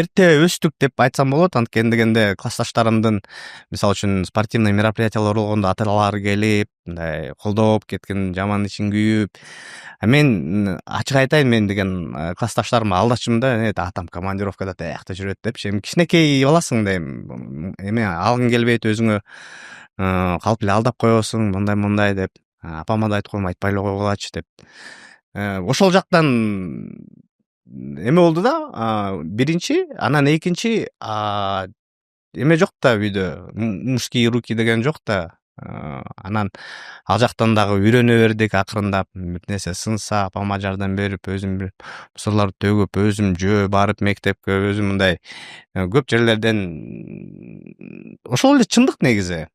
Эрте өстүк деп айтсам болот, анткени дегенде классташтарымдын мисалы үчүн спортивный мероприятиялар болгондо аталары келип, мындай колдоп кеткен, жаман ичин күйүп. Мен ачык айтайын, мен деген классташтарыма алдачумун да, атам командировкада тиякта жүрөт депчи. Эми кичинекей баласың да, эме алгың келбейт өзүңө, калп эле алдап коесуң, мындай деп. Апама да айтып койдум, айтпай эле койгулачы деп. Ошол жактан эме болду да, биринчи, анан экинчи, эме жок да үйдө, мужские руки деген жок да. Анан ал жактан дагы үйрөнө бердик акырындап, бир нерсе сынса апама жардам берип, өзүм бир мусорлорду төгүп, өзүм жөө барып мектепке, өзүм мындай көп жерлерден ошол эле чындык негизи.